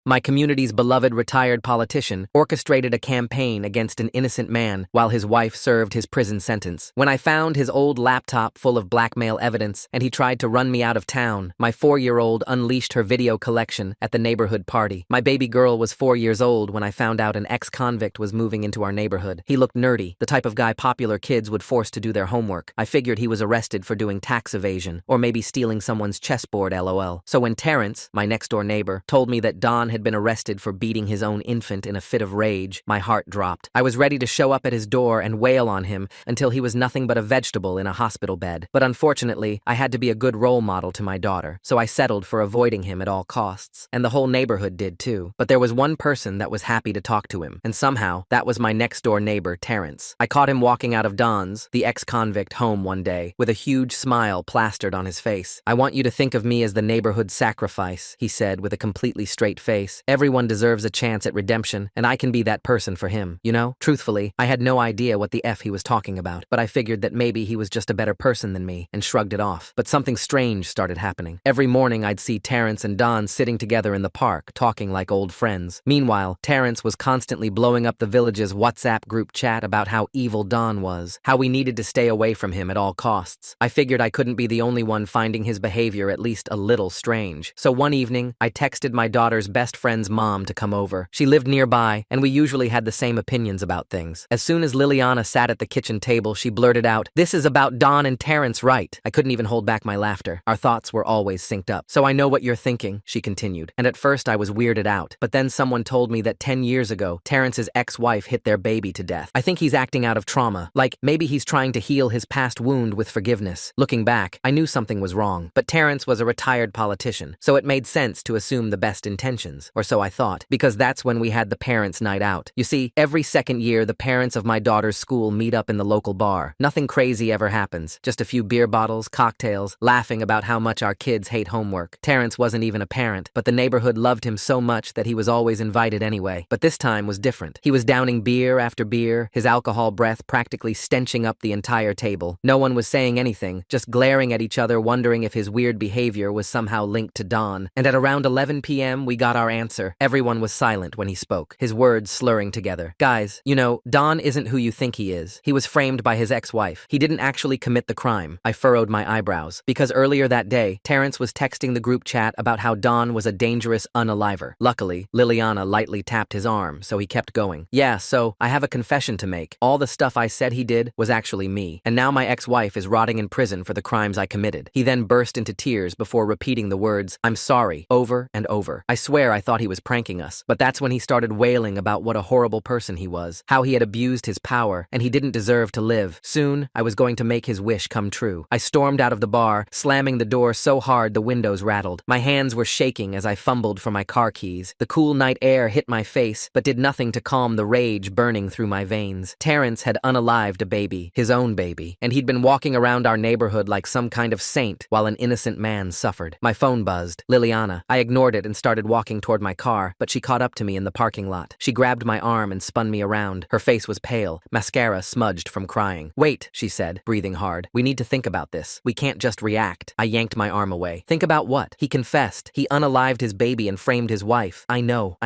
My community's beloved retired politician orchestrated a campaign against an innocent man while his wife served his prison sentence. When I found his old laptop full of blackmail evidence and he tried to run me out of town, my 4-year-old unleashed her video collection at the neighborhood party. My baby girl was 4 years old when I found out an ex-convict was moving into our neighborhood. He looked nerdy, the type of guy popular kids would force to do their homework. I figured he was arrested for doing tax evasion, or maybe stealing someone's chessboard, lol. So when Terrence, my next-door neighbor, told me that Don had been arrested for beating his own infant in a fit of rage, my heart dropped. I was ready to show up at his door and wail on him until he was nothing but a vegetable in a hospital bed. But unfortunately, I had to be a good role model to my daughter, so I settled for avoiding him at all costs. And the whole neighborhood did too. But there was one person that was happy to talk to him, and somehow, that was my next-door neighbor, Terrence. I caught him walking out of Don's, the ex-convict, home one day, with a huge smile plastered on his face. "I want you to think of me as the neighborhood sacrifice," he said with a completely straight face. "Everyone deserves a chance at redemption, and I can be that person for him, you know?" Truthfully, I had no idea what the F he was talking about, but I figured that maybe he was just a better person than me, and shrugged it off. But something strange started happening. Every morning I'd see Terrence and Don sitting together in the park, talking like old friends. Meanwhile, Terrence was constantly blowing up the village's WhatsApp group chat about how evil Don was, how we needed to stay away from him at all costs. I figured I couldn't be the only one finding his behavior at least a little strange. So one evening, I texted my daughter's best friend's mom to come over. She lived nearby, and we usually had the same opinions about things. As soon as Liliana sat at the kitchen table, she blurted out, "This is about Don and Terrence, right?" I couldn't even hold back my laughter. Our thoughts were always synced up. "So I know what you're thinking," she continued. And at first I was weirded out. But then someone told me that 10 years ago, Terrence's ex-wife hit their baby to death. I think he's acting out of trauma. Like, maybe he's trying to heal his past wound with forgiveness. Looking back, I knew something was wrong. But Terrence was a retired politician, so it made sense to assume the best intentions. Or so I thought, because that's when we had the parents' night out. You see, every second year, the parents of my daughter's school meet up in the local bar. Nothing crazy ever happens. Just a few beer bottles, cocktails, laughing about how much our kids hate homework. Terrence wasn't even a parent, but the neighborhood loved him so much that he was always invited anyway. But this time was different. He was downing beer after beer, his alcohol breath practically stenching up the entire table. No one was saying anything, just glaring at each other, wondering if his weird behavior was somehow linked to Don. And at around 11 p.m., we got our answer. Everyone was silent when he spoke, his words slurring together. "Guys, you know, Don isn't who you think he is. He was framed by his ex-wife. He didn't actually commit the crime." I furrowed my eyebrows, because earlier that day, Terrence was texting the group chat about how Don was a dangerous unaliver. Luckily, Liliana lightly tapped his arm, so he kept going. "Yeah, so, I have a confession to make. All the stuff I said he did was actually me, and now my ex-wife is rotting in prison for the crimes I committed." He then burst into tears before repeating the words, "I'm sorry," over and over. I swear I thought he was pranking us, but that's when he started wailing about what a horrible person he was, how he had abused his power, and he didn't deserve to live. Soon, I was going to make his wish come true. I stormed out of the bar, slamming the door so hard the windows rattled. My hands were shaking as I fumbled for my car keys. The cool night air hit my face, but did nothing to calm the rage burning through my veins. Terrence had unalived a baby, his own baby, and he'd been walking around our neighborhood like some kind of saint while an innocent man suffered. My phone buzzed. Liliana. I ignored it and started walking toward my car, but she caught up to me in the parking lot. She grabbed my arm and spun me around. Her face was pale, mascara smudged from crying. "Wait," she said, breathing hard. "We need to think about this. We can't just react." I yanked my arm away. "Think about what?" "He confessed. He unalived his baby and framed his wife." I know.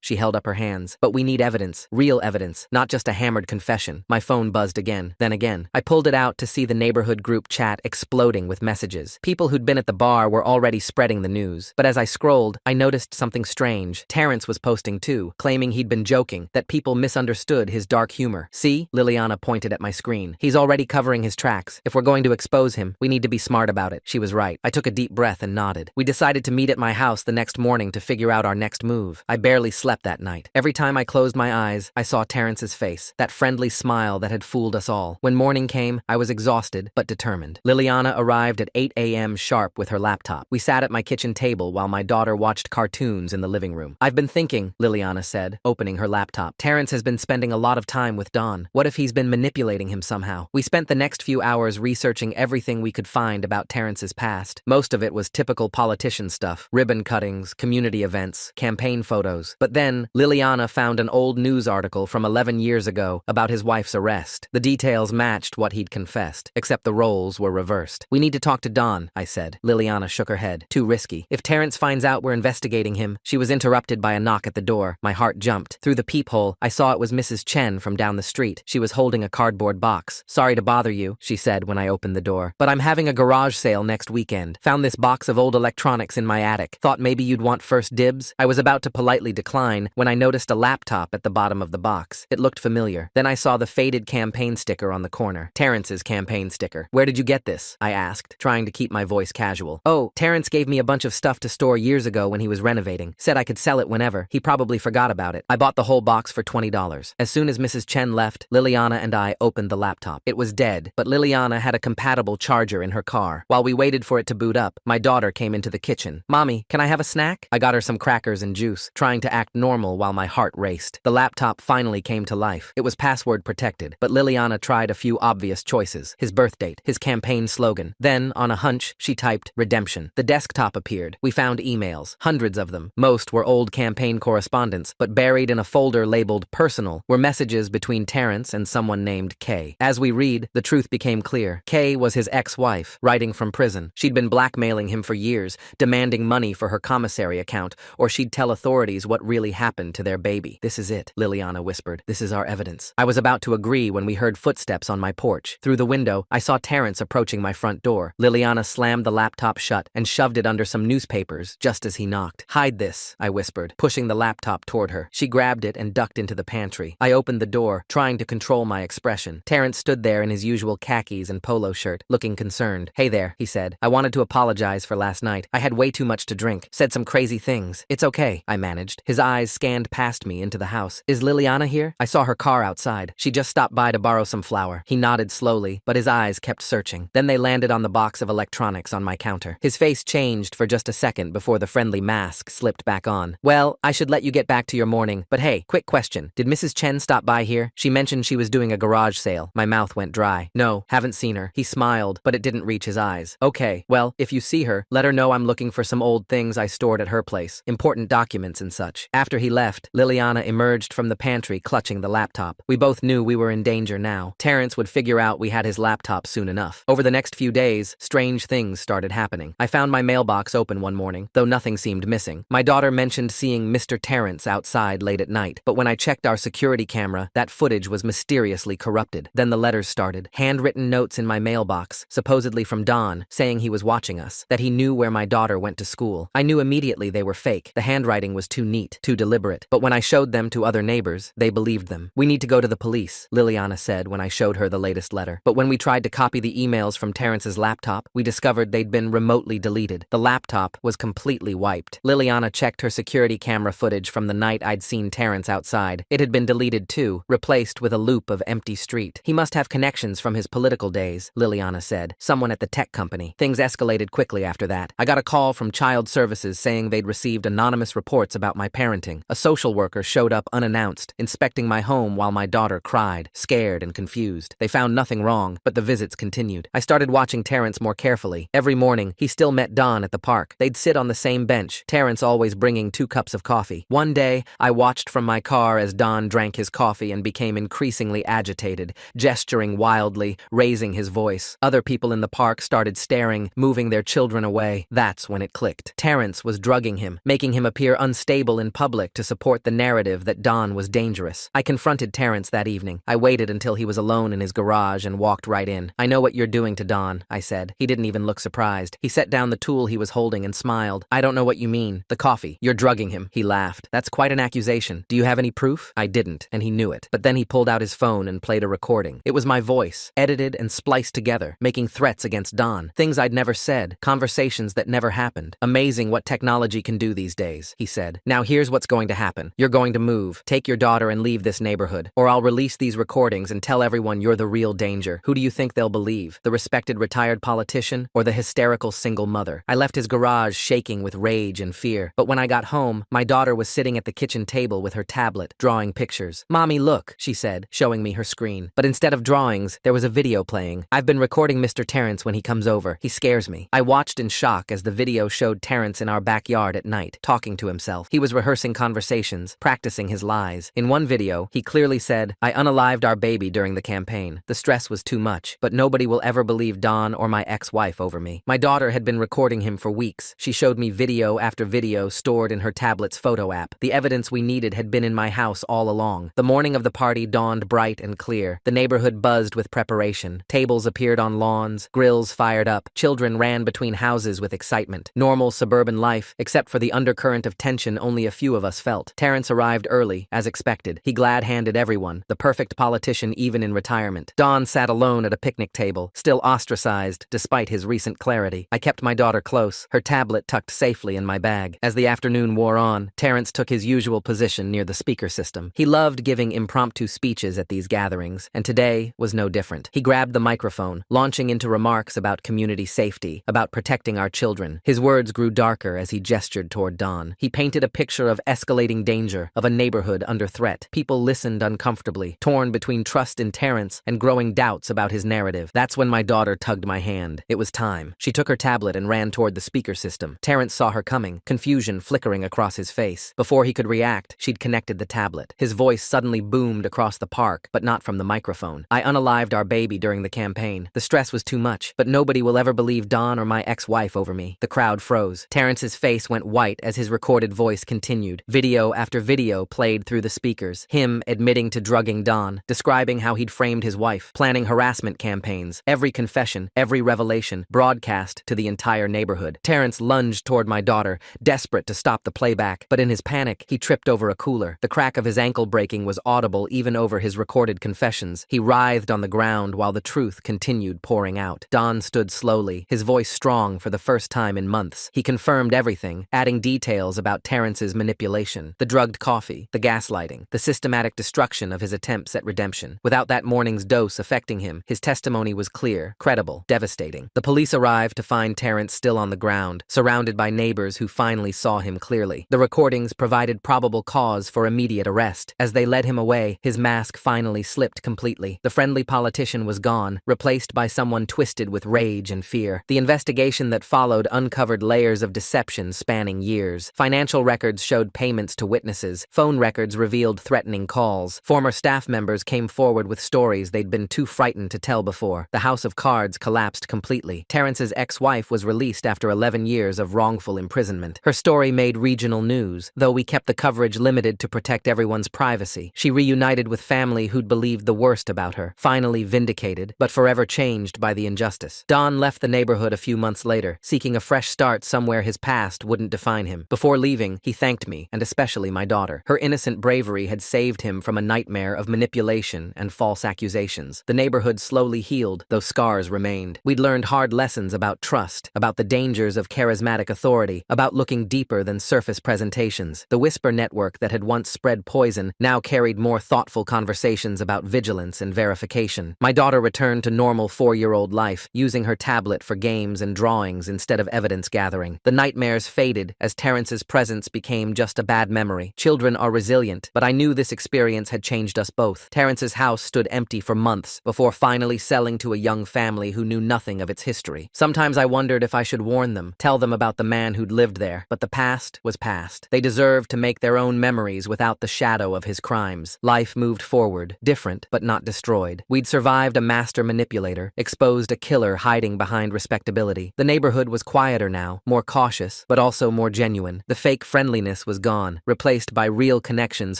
She held up her hands. "But we need evidence. Real evidence. Not just a hammered confession." My phone buzzed again, then again. I pulled it out to see the neighborhood group chat exploding with messages. People who'd been at the bar were already spreading the news. But as I scrolled, I noticed something strange. Terrence was posting too, claiming he'd been joking, that people misunderstood his dark humor. "See?" Liliana pointed at my screen. "He's already covering his tracks. If we're going to expose him, we need to be smart about it." She was right. I took a deep breath and nodded. We decided to meet at my house the next morning to figure out our next move. I barely slept that night. Every time I closed my eyes, I saw Terrence's face, that friendly smile that had fooled us all. When morning came, I was exhausted but determined. Liliana arrived at 8 a.m. sharp with her laptop. We sat at my kitchen table while my daughter watched cartoons in the living room. "I've been thinking," Liliana said, opening her laptop. "Terrence has been spending a lot of time with Don. What if he's been manipulating him somehow?" We spent the next few hours researching everything we could find about Terrence's past. Most of it was typical politician stuff: ribbon cuttings, community events, campaign photos. But then, Liliana found an old news article from 11 years ago about his wife's arrest. The details matched what he'd confessed, except the roles were reversed. "We need to talk to Don," I said. Liliana shook her head. "Too risky. If Terrence finds out we're investigating him, She was interrupted by a knock at the door. My heart jumped. Through the peephole, I saw it was Mrs. Chen from down the street. She was holding a cardboard box. "Sorry to bother you," she said when I opened the door, "but I'm having a garage sale next weekend. Found this box of old electronics in my attic. Thought maybe you'd want first dibs." I was about to politely decline when I noticed a laptop at the bottom of the box. It looked familiar. Then I saw the faded campaign sticker on the corner. Terrence's campaign sticker. "Where did you get this?" I asked, trying to keep my voice casual. "Oh, Terrence gave me a bunch of stuff to store years ago when he was renovating. Said I could sell it whenever. He probably forgot about it. I bought the whole box for $20. As soon as Mrs. Chen left, Liliana and I opened the laptop. It was dead, but Liliana had a compatible charger in her car. While we waited for it to boot up, my daughter came into the kitchen. "Mommy, can I have a snack?" I got her some crackers and juice, trying to act normal while my heart raced. The laptop finally came to life. It was password protected, but Liliana tried a few obvious choices. His birth date, his campaign slogan. Then, on a hunch, she typed redemption. The desktop appeared. We found emails, hundreds of them. Most were old campaign correspondence, but buried in a folder labeled personal were messages between Terrence and someone named Kay. As we read, the truth became clear. Kay was his ex-wife, writing from prison. She'd been blackmailing him for years, demanding money for her commissary account, or she'd tell authorities what really happened to their baby. "This is it," Liliana whispered. "This is our evidence." I was about to agree when we heard footsteps on my porch. Through the window, I saw Terrence approaching my front door. Liliana slammed the laptop shut and shoved it under some newspapers just as he knocked. "Hide this," I whispered, pushing the laptop toward her. She grabbed it and ducked into the pantry. I opened the door, trying to control my expression. Terrence stood there in his usual khakis and polo shirt, looking concerned. "Hey there," he said. "I wanted to apologize for last night. I had way too much to drink. Said some crazy things. It's okay," I managed. His eyes scanned past me into the house. "Is Liliana here?" I saw her car outside. "She just stopped by to borrow some flour." He nodded slowly, but his eyes kept searching. Then they landed on the box of electronics on my counter. His face changed for just a second before the friendly mask slipped back on. "Well, I should let you get back to your morning, but hey, quick question. Did Mrs. Chen stop by here? She mentioned she was doing a garage sale." My mouth went dry. "No, haven't seen her." He smiled, but it didn't reach his eyes. "Okay, well, if you see her, let her know I'm looking for some old things I stored at her place. Important documents and such." After he left, Liliana emerged from the pantry clutching the laptop. We both knew we were in danger now. Terrence would figure out we had his laptop soon enough. Over the next few days, strange things started happening. I found my mailbox open one morning, though nothing seemed missing. My daughter mentioned seeing Mr. Terrence outside late at night, but when I checked our security camera, that footage was mysteriously corrupted. Then the letters started. Handwritten notes in my mailbox, supposedly from Don, saying he was watching us, that he knew where my daughter went to school. I knew immediately they were fake. The handwriting was too neat, too deliberate. But when I showed them to other neighbors, they believed them. "We need to go to the police," Liliana said when I showed her the latest letter. But when we tried to copy the emails from Terrence's laptop, we discovered they'd been remotely deleted. The laptop was completely wiped. Liliana checked her security camera footage from the night I'd seen Terrence outside. It had been deleted too, replaced with a loop of empty street. "He must have connections from his political days," Liliana said. "Someone at the tech company." Things escalated quickly after that. I got a call from Child Services saying they'd received anonymous reports about my parenting. A social worker showed up unannounced, inspecting my home while my daughter cried, scared and confused. They found nothing wrong, but the visits continued. I started watching Terrence more carefully. Every morning, he still met Don at the park. They'd sit on the same bench, Terrence always bringing 2 cups of coffee. One day, I watched from my car as Don drank his coffee and became increasingly agitated, gesturing wildly, raising his voice. Other people in the park started staring, moving their children away. That's when it clicked. Terrence was drugging him, making him appear unstable in public to support the narrative that Don was dangerous. I confronted Terrence that evening. I waited until he was alone in his garage and walked right in. "I know what you're doing to Don," I said. He didn't even look surprised. He set down the tool he was holding and smiled. "I don't know what you mean. The coffee. You're drugging him." He laughed. "That's quite an accusation. Do you have any proof?" I didn't, and he knew it. But then he pulled out his phone and played a recording. It was my voice, edited and spliced together, making threats against Don. Things I'd never said, conversations that never happened. "Amazing what technology can do these days," he said. "Now here's what's going to happen. You're going to move, take your daughter and leave this neighborhood, or I'll release these recordings and tell everyone you're the real danger. Who do you think they'll believe? The respected retired politician or the hysterical single mother?" I left his garage shaking with rage and fear. But when I got home, my daughter was sitting at the kitchen table with her tablet, drawing pictures. "Mommy, look," she said, showing me her screen. But instead of drawings, there was a video playing. "I've been recording Mr. Terrence when he comes over. He scares me." I watched in shock as the video showed Terrence in our backyard at night, talking to himself. He was rehearsing conversations, practicing his lies. In one video, he clearly said, "I unalived our baby during the campaign. The stress was too much, but nobody will ever believe Don or my ex-wife over me." My daughter had been recording him for weeks. She showed me video after video stored in her tablet's photo app. The evidence we needed had been in my house all along. The morning of the party dawned bright and clear. The neighborhood buzzed with preparation. Tables appeared on lawns, grills fired up, children ran between houses with excitement. Normal suburban life, except for the undercurrent of tension only a few of us felt. Terrence arrived early, as expected. He glad-handed everyone, the perfect politician even in retirement. Don sat alone at a picnic table, still ostracized despite his recent clarity. I kept my daughter close, her tablet tucked safely in my bag. As the afternoon wore on, Terrence took his usual position near the speaker system. He loved giving impromptu speeches at these gatherings, and today was no different. He grabbed the microphone, launching into remarks about community safety, about protecting our children. His words grew darker as he gestured toward Don. He painted a picture of escalating danger, of a neighborhood under threat. People listened uncomfortably, torn between trust in Terrence and growing doubts about his narrative. That's when my daughter tugged my hand. It was time. She took her tablet and ran toward the speaker system. Terrence saw her coming, confusion flickering across his face. Before he could react, she'd connected the tablet. His voice suddenly boomed across the park, but not from the microphone. I unalived our baby during the campaign. The stress was too much, but nobody will ever believe Don or my ex-wife over me. The crowd froze. Terrence's face went white as his recorded voice continued. Video after video played through the speakers. Him admitting to drugging Don, describing how he'd framed his wife, planning harassment campaigns. Every confession, every revelation, broadcast to the entire neighborhood. Terrence lunged toward my daughter, desperate to stop the playback, but in his panic, he tripped over a cooler. The crack of his ankle breaking was audible even over his recorded confessions. He writhed on the ground while the truth continued pouring out. Don stood slowly, his voice strong for the first time in months. He confirmed everything, adding details about Terrence's manipulation, the drugged coffee, the gaslighting, the systematic destruction of his attempts at redemption. Without that morning's dose affecting him, his testimony was clear, credible, devastating. The police arrived to find Terrence still on the ground, surrounded by neighbors who finally saw him clearly. The recordings provided probable cause for immediate arrest. As they led him away, his mask finally slipped completely. The friendly politician was gone, replaced by someone twisted with rage and fear. The investigation that followed uncovered layers of deception spanning years. Financial records showed payments to witnesses. Phone records revealed threatening calls. Former staff members came forward with stories they'd been too frightened to tell before. The house of cards collapsed completely. Terrence's ex-wife was released after 11 years of wrongful imprisonment. Her story made regional news, though we kept the coverage limited to protect everyone's privacy. She reunited with family who'd believed the worst about her, finally vindicated, but forever changed by the injustice. Don left the neighborhood a few months later, seeking a fresh start somewhere his past wouldn't define him. Before leaving, he thanked me, and especially my daughter. Her innocent bravery had saved him from a nightmare of manipulation and false accusations. The neighborhood slowly healed, though scars remained. We'd learned hard lessons about trust, about the dangers of charismatic authority, about looking deeper than surface presentations. The whisper network that had once spread poison now carried more thoughtful conversations about vigilance and verification. My daughter returned to normal 4-year-old life, using her tablet for games and drawings instead of evidence gathering. The nightmares faded as Terrence's presence became just a bad memory. Children are resilient, but I knew this experience had changed us both. Terrence's house stood empty for months before finally selling to a young family who knew nothing of its history. Sometimes I wondered if I should warn them, tell them about the man who'd lived there, but the past was past. They deserved to make their own memories without the shadow of his crimes. Life moved forward, different but not destroyed. We'd survived a master manipulator, exposed a killer hiding behind respectability. The neighborhood was quieter now, more cautious, but also more genuine. The fake friendliness was gone, replaced by real connections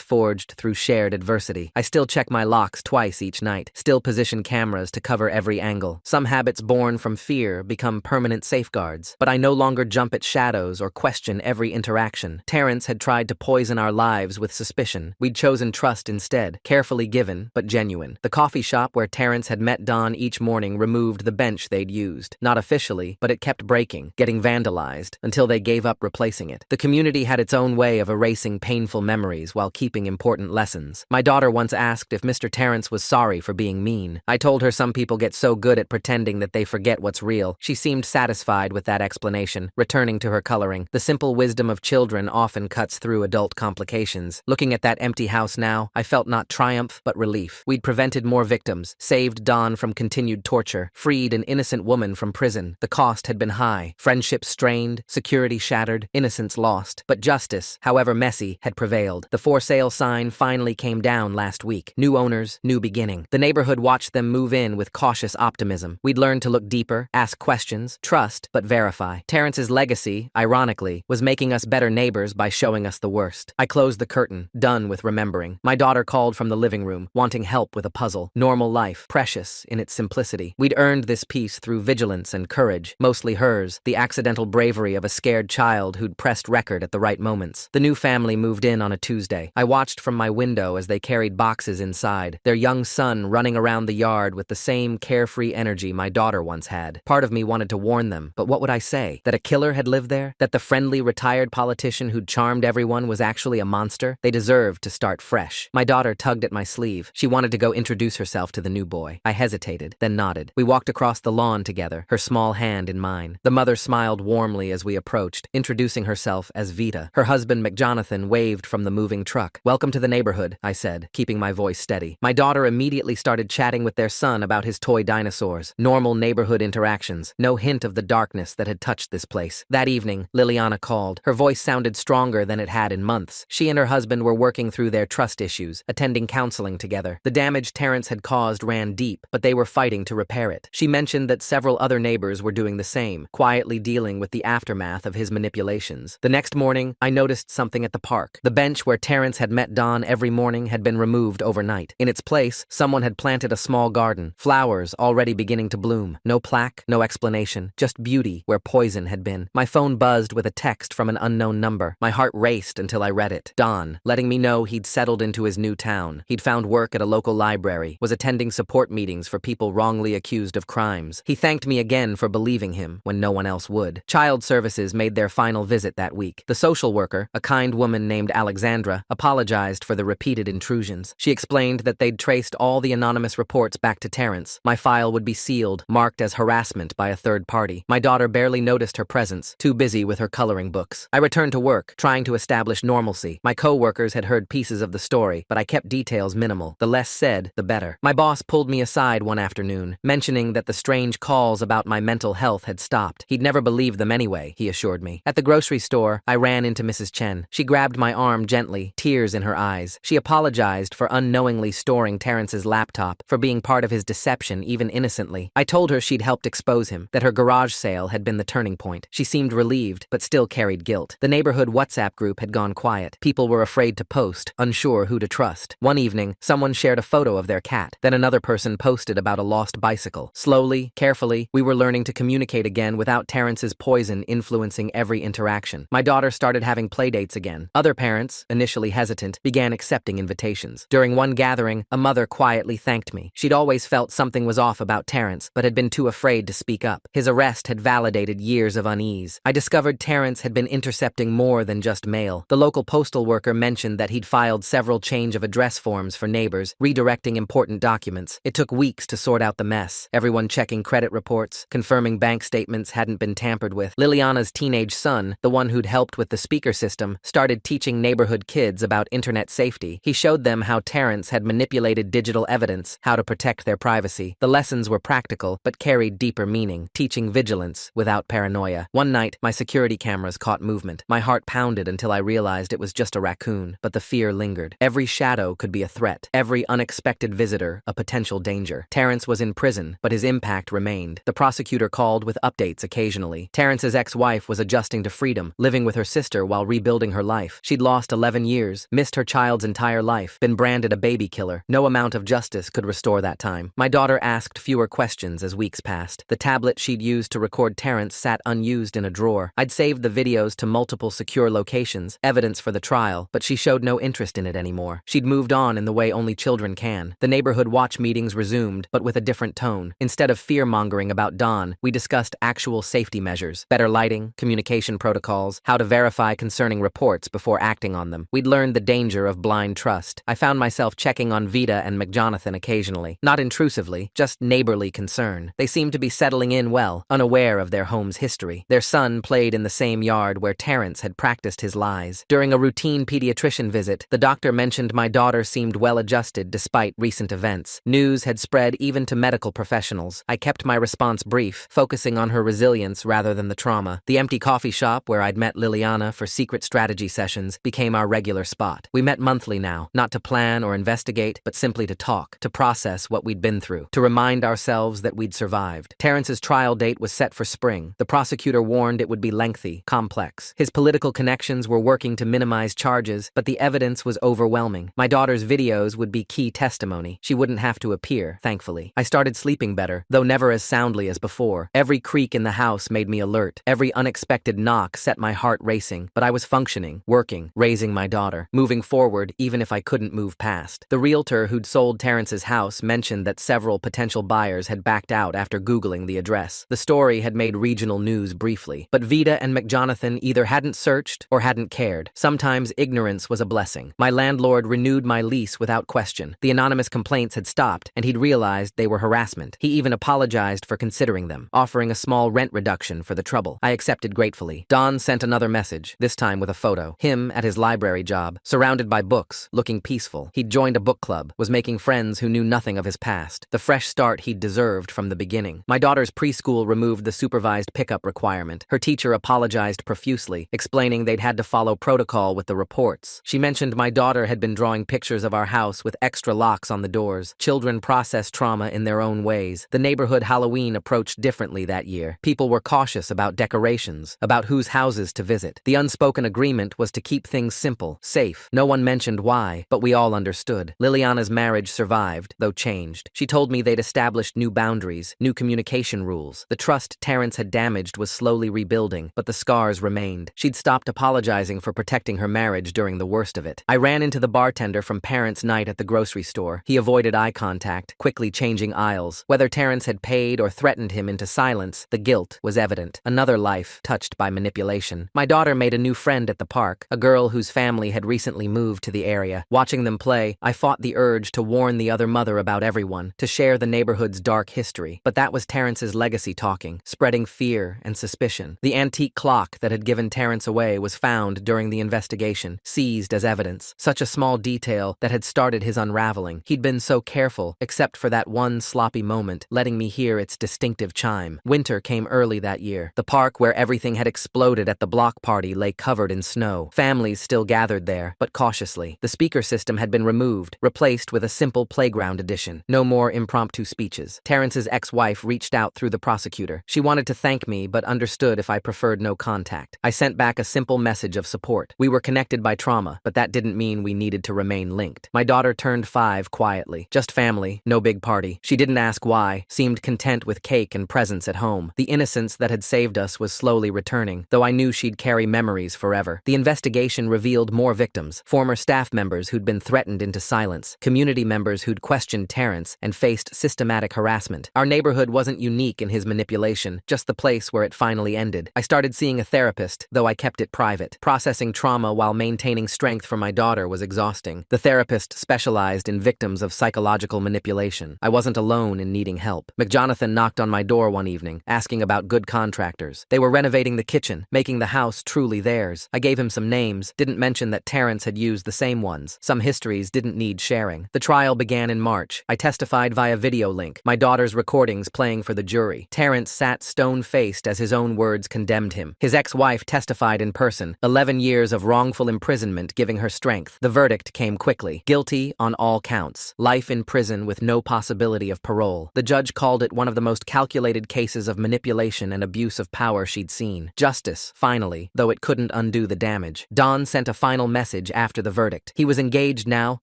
forged through shared adversity. I still check my locks twice each night, still position cameras to cover every angle. Some habits born from fear become permanent safeguards, but I no longer jump at shadows or question every interaction. Terrence had tried to poison our lives with suspicion. We'd chosen trust instead, carefully given, but genuine. The coffee shop where Terrence had met Don each morning removed the bench they'd used. Not officially, but it kept breaking, getting vandalized, until they gave up replacing it. The community had its own way of erasing painful memories while keeping important lessons. My daughter once asked if Mr. Terrence was sorry for being mean. I told her some people get so good at pretending that they forget what's real. She seemed satisfied with that explanation, returning to her coloring. The simple wisdom of children often cuts through adult complications. Looking at that empty house now, I felt not triumph, but relief. We'd prevented more victims, saved Don from continued torture, freed an innocent woman from prison. The cost had been high. Friendships strained, security shattered, innocence lost. But justice, however messy, had prevailed. The for sale sign finally came down last week. New owners, new beginning. The neighborhood watched them move in with cautious optimism. We'd learned to look deeper, ask questions, trust, but verify. Terrence's legacy, ironically, was making us better neighbors by showing us the worst. I closed the curtain, done with remembering. My daughter called from the living room, wanting help with a puzzle. Normal life, precious in its simplicity. We'd earned this peace through vigilance and courage, mostly hers, the accidental bravery of a scared child who'd pressed record at the right moments. The new family moved in on a Tuesday. I watched from my window as they carried boxes inside, their young son running around the yard with the same carefree energy my daughter once had. Part of me wanted to warn them, but what would I say? That a killer had lived there? That the friendly, retired politician who'd charmed everyone was actually a monster? They deserved to start fresh. My daughter tugged at my sleeve. She wanted to go introduce herself to the new boy. I hesitated, then nodded. We walked across the lawn together, her small hand in mine. The mother smiled warmly as we approached, introducing herself as Vita. Her husband, McJonathan, waved from the moving truck. "Welcome to the neighborhood," I said, keeping my voice steady. My daughter immediately started chatting with their son about his toy dinosaurs. Normal neighborhood interactions. No hint of the darkness that had touched this place. That evening, Liliana called. Her voice sounded stronger than it had in months. She and her husband were working through their trust issues, attending counseling together. The damage Terrence had caused ran deep, but they were fighting to repair it. She mentioned that several other neighbors were doing the same, quietly dealing with the aftermath of his manipulations. The next morning, I noticed something at the park. The bench where Terrence had met Don every morning had been removed overnight. In its place, someone had planted a small garden, flowers already beginning to bloom. No plaque, no explanation, just beauty where poison had been. My phone buzzed with a text from an unknown number. My heart raced until I read it. Don, letting me know he'd settled into his new town. He'd found work at a local library, was attending support meetings for people wrongly accused of crimes. He thanked me again for believing him when no one else would. Child Services made their final visit that week. The social worker, a kind woman named Alexandra, apologized for the repeated intrusions. She explained that they'd traced all the anonymous reports back to Terrence. My file would be sealed, marked as harassment by a third party. My daughter barely noticed her presence, too busy with her coloring books. I returned to work, trying to establish normalcy. My co-workers had heard pieces of the story, but I kept details minimal. The less said, the better. My boss pulled me aside one afternoon, mentioning that the strange calls about my mental health had stopped. He'd never believed them anyway, he assured me. At the grocery store, I ran into Mrs. Chen. She grabbed my arm gently, tears in her eyes. She apologized for unknowingly storing Terrence's laptop, for being part of his deception even innocently. I told her she'd helped expose him, that her garage sale had been the turning point. She seemed relieved, but still carried guilt. The neighborhood WhatsApp group had gone quiet. People were afraid to post, unsure who to trust. One evening, someone shared a photo of their cat. Then another person posted about a lost bicycle. Slowly, carefully, we were learning to communicate again without Terrence's poison influencing every interaction. My daughter started having playdates again. Other parents, initially hesitant, began accepting invitations. During one gathering, a mother quietly thanked me. She'd always felt something was off about Terrence, but had been too afraid to speak up. His arrest had validated years of unease. I discovered Terrence had been intercepting more than just mail. The local postal worker mentioned that he'd filed several change of address forms for neighbors, redirecting important documents. It took weeks to sort out the mess. Everyone checking credit reports, confirming bank statements hadn't been tampered with. Liliana's teenage son, the one who'd helped with the speaker system, started teaching neighborhood kids about internet safety. He showed them how Terrence had manipulated digital evidence, how to protect their privacy. The lessons were practical, but carried deeper meaning, teaching vigilance without paranoia. One night, my security cameras caught movement. My heart pounded until I realized it was just a raccoon, but the fear lingered. Every shadow could be a threat, every unexpected visitor a potential danger. Terrence was in prison, but his impact remained. The prosecutor called with updates occasionally. Terrence's ex-wife was adjusting to freedom, living with her sister while rebuilding her life. She'd lost 11 years, missed her child's entire life, been branded a baby killer. No amount of justice could restore that time. My daughter asked fewer questions as weeks passed. The tablet she'd used to record Terrence sat unused in a drawer. I'd saved the videos to multiple secure locations, evidence for the trial, but she showed no interest in it anymore. She'd moved on in the way only children can. The neighborhood watch meetings resumed, but with a different tone. Instead of fear-mongering about Don, we discussed actual safety measures, better lighting, communication protocols, how to verify concerning reports before acting on them. We'd learned the danger of blind trust. I found myself checking on Vita and McJonathan occasionally. Not intrusively, just neighborly concern. They seemed to be settling in well, unaware of their home's history. Their son played in the same yard where Terrence had practiced his lies. During a routine pediatrician visit, the doctor mentioned my daughter seemed well-adjusted despite recent events. News had spread even to medical professionals. I kept my response brief, focusing on her resilience rather than the trauma. The empty coffee shop where I'd met Liliana for secret strategy sessions became our regular spot. We met monthly now, not to plan or investigate, but simply to talk, to process what we'd been through, to remind ourselves that we'd survived. Terrence's trial date was set for spring. The prosecutor warned it would be lengthy, complex, complex. His political connections were working to minimize charges, but the evidence was overwhelming. My daughter's videos would be key testimony. She wouldn't have to appear, thankfully. I started sleeping better, though never as soundly as before. Every creak in the house made me alert. Every unexpected knock set my heart racing, but I was functioning, working, raising my daughter, moving forward even if I couldn't move past. The realtor who'd sold Terrence's house mentioned that several potential buyers had backed out after Googling the address. The story had made regional news briefly, but Vida and McJonathan either hadn't searched or hadn't cared. Sometimes ignorance was a blessing. My landlord renewed my lease without question. The anonymous complaints had stopped, and he'd realized they were harassment. He even apologized for considering them, offering a small rent reduction for the trouble. I accepted gratefully. Don sent another message, this time with a photo. Him at his library job, surrounded by books, looking peaceful. He'd joined a book club, was making friends who knew nothing of his past. The fresh start he'd deserved from the beginning. My daughter's preschool removed the supervised pickup requirement. Her teacher apologized profusely, explaining they'd had to follow protocol with the reports. She mentioned my daughter had been drawing pictures of our house with extra locks on the doors. Children process trauma in their own ways. The neighborhood Halloween approached differently that year. People were cautious about decorations, about whose houses to visit. The unspoken agreement was to keep things simple, safe. No one mentioned why, but we all understood. Liliana's marriage survived, though changed. She told me they'd established new boundaries, new communication rules. The trust Terrence had damaged was slowly rebuilding, but the scars remained. She'd stopped apologizing for protecting her marriage during the worst of it. I ran into the bartender from parents' night at the grocery store. He avoided eye contact, quickly changing aisles. Whether Terrence had paid or threatened him into silence, the guilt was evident. Another life touched by manipulation. My daughter made a new friend at the park, a girl whose family had recently moved to the area. Watching them play, I fought the urge to warn the other mother about everyone, to share the neighborhood's dark history. But that was Terrence's legacy talking, spreading fear and suspicion. The antique clock that had given Terrence away was found during the investigation, seized as evidence. Such a small detail that had started his unraveling. He'd been so careful, except for that one sloppy moment, letting me hear its distinctive chime. Winter came early that year. The park where everything had exploded at the block party lay covered in snow. Families still gathered there, but cautiously. The speaker system had been removed, replaced with a simple playground edition. No more impromptu speeches. Terrence's ex-wife reached out through the prosecutor. She wanted to thank me, but understood if I preferred no contact. I sent back a simple message of support. We were connected by trauma, but that didn't mean we needed to remain linked. My daughter turned 5 quietly. Just family, no big party. She didn't ask why, seemed content with cake and presents at home. The innocence that had saved us was slowly returning, though I knew she'd carry memories forever. The investigation revealed more victims, former staff members who'd been threatened into silence, community members who'd questioned Terrence and faced systematic harassment. Our neighborhood wasn't unique in his manipulation, just the place where it finally ended. I started seeing a therapist, though I kept it private. Processing trauma while maintaining strength for my daughter was exhausting. The therapist specialized in victims of psychological manipulation. I wasn't alone in needing help. McJonathan knocked on my door one evening, asking about good contractors. They were renovating the kitchen, making the house truly theirs. I gave him some names, didn't mention that Terrence had used the same ones. Some histories didn't need sharing. The trial began in March. I testified via video link, my daughter's recordings playing for the jury. Terrence sat stone-faced as his own words condemned him. His ex-wife testified in person, 11 years of wrongful imprisonment giving her strength. The verdict came quickly. Guilty on all counts. Life in prison with no possibility of parole. The judge called it one of the most calculated cases of manipulation and abuse of power she'd seen. Justice, finally, though it couldn't undo the damage. Don sent a final message after the verdict. He was engaged now,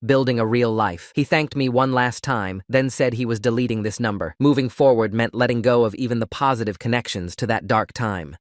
building a real life. He thanked me one last time, then said he was deleting this number. Moving forward meant letting go of even the positive connections to that dark time.